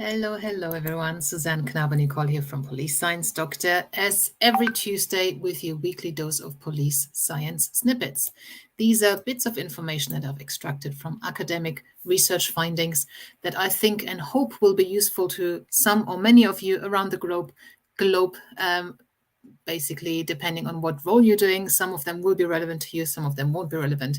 Hello everyone. Suzanne Knaber-Nicole here from Police Science Doctor, as every Tuesday with your weekly dose of police science snippets. These are bits of information that I've extracted from academic research findings that I think and hope will be useful to some or many of you around the globe, basically depending on what role you're doing. Some of them will be relevant to you, some of them won't be relevant,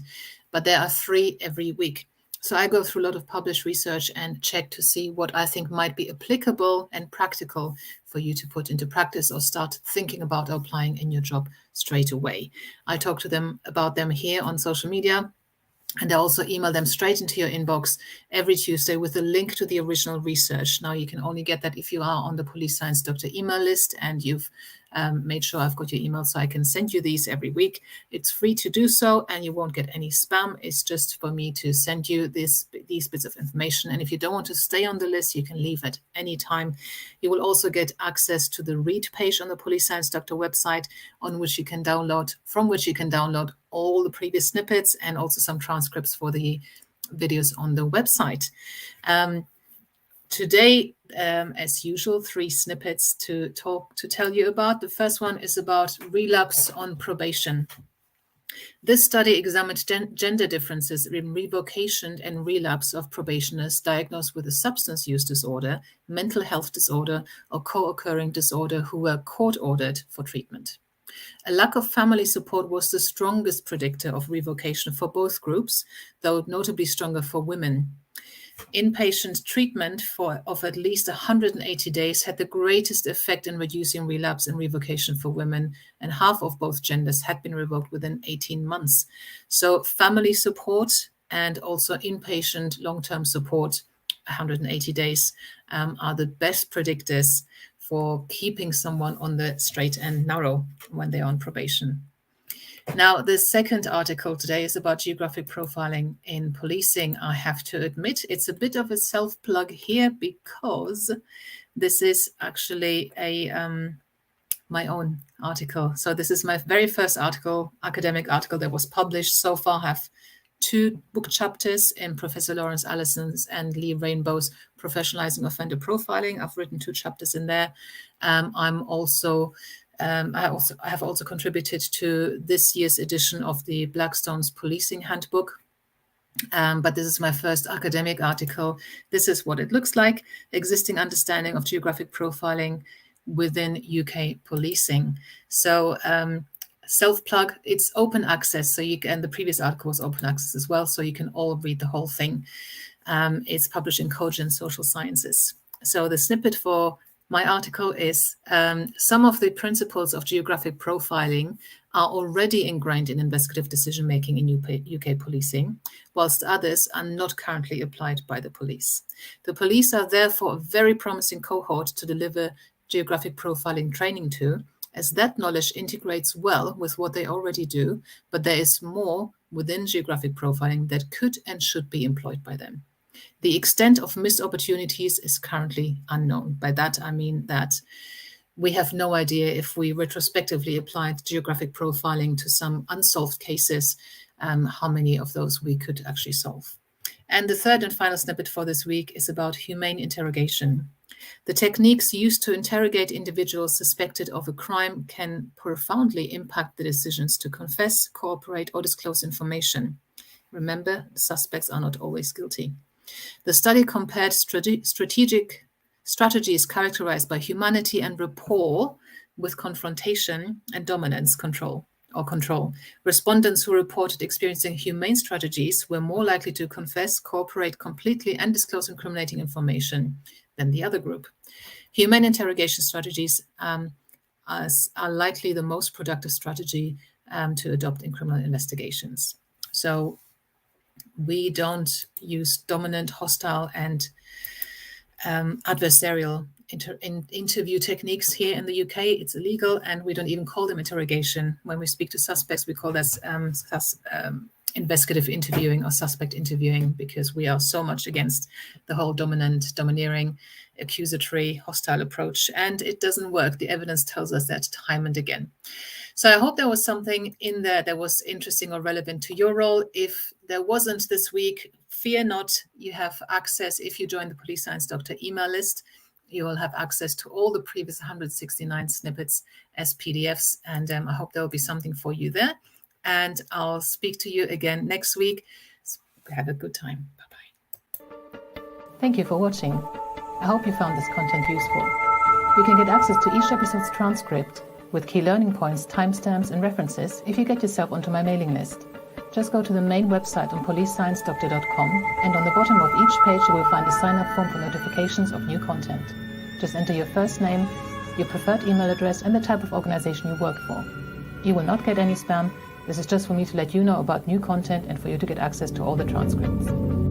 but there are 3 every week. So I go through a lot of published research and check to see what I think might be applicable and practical for you to put into practice or start thinking about applying in your job straight away. I talk to them about them here on social media, and I also email them straight into your inbox every Tuesday with a link to the original research. Now, you can only get that if you are on the Police Science Doctor email list and you've made sure I've got your email so I can send you these every week. It's free to do so and you won't get any spam. It's just for me to send you these bits of information. And if you don't want to stay on the list, you can leave at any time. You will also get access to the read page on the Police Science Doctor website, from which you can download all the previous snippets and also some transcripts for the videos on the website. Today, as usual, 3 snippets to tell you about. The first one is about relapse on probation. This study examined gender differences in revocation and relapse of probationers diagnosed with a substance use disorder, mental health disorder, or co-occurring disorder who were court-ordered for treatment. A lack of family support was the strongest predictor of revocation for both groups, though notably stronger for women. Inpatient treatment of at least 180 days had the greatest effect in reducing relapse and revocation for women, and half of both genders had been revoked within 18 months. So family support and also inpatient long-term support, 180 days, are the best predictors for keeping someone on the straight and narrow when they're on probation. Now, the second article today is about geographic profiling in policing. I have to admit, it's a bit of a self-plug here because this is actually my own article. So this is my very first academic article that was published. So far, I have 2 book chapters in Professor Lawrence Allison's and Lee Rainbow's Professionalizing Offender Profiling. I've written 2 chapters in there. I have also contributed to this year's edition of the Blackstone's Policing Handbook. But this is my first academic article. This is what it looks like: existing understanding of geographic profiling within UK policing. So self-plug, it's open access. So and the previous article was open access as well, so you can all read the whole thing. It's published in Cogent Social Sciences. So the snippet for my article is some of the principles of geographic profiling are already ingrained in investigative decision-making in UK policing, whilst others are not currently applied by the police. The police are therefore a very promising cohort to deliver geographic profiling training to, as that knowledge integrates well with what they already do, but there is more within geographic profiling that could and should be employed by them. The extent of missed opportunities is currently unknown. By that, I mean that we have no idea if we retrospectively applied geographic profiling to some unsolved cases, how many of those we could actually solve. And the third and final snippet for this week is about humane interrogation. The techniques used to interrogate individuals suspected of a crime can profoundly impact the decisions to confess, cooperate, or disclose information. Remember, suspects are not always guilty. The study compared strategic strategies characterized by humanity and rapport with confrontation and dominance control. Respondents who reported experiencing humane strategies were more likely to confess, cooperate completely, and disclose incriminating information than the other group. Humane interrogation strategies are likely the most productive strategy to adopt in criminal investigations. So we don't use dominant, hostile, and adversarial interview techniques here in the UK. It's illegal, and we don't even call them interrogation. When we speak to suspects, we call that investigative interviewing or suspect interviewing, because we are so much against the whole dominant, domineering, accusatory, hostile approach, and it doesn't work. The evidence tells us that time and again. So I hope there was something in there that was interesting or relevant to your role. If there wasn't this week, fear not, you have access, if you join the Police Science Doctor email list, you will have access to all the previous 169 snippets as PDFs, and I hope there will be something for you there. And I'll speak to you again next week. Have a good time. Bye-bye. Thank you for watching. I hope you found this content useful. You can get access to each episode's transcript with key learning points, timestamps, and references if you get yourself onto my mailing list. Just go to the main website on policesciencedoctor.com, and on the bottom of each page you will find a sign-up form for notifications of new content. Just enter your first name, your preferred email address, and the type of organization you work for. You will not get any spam. This is just for me to let you know about new content and for you to get access to all the transcripts.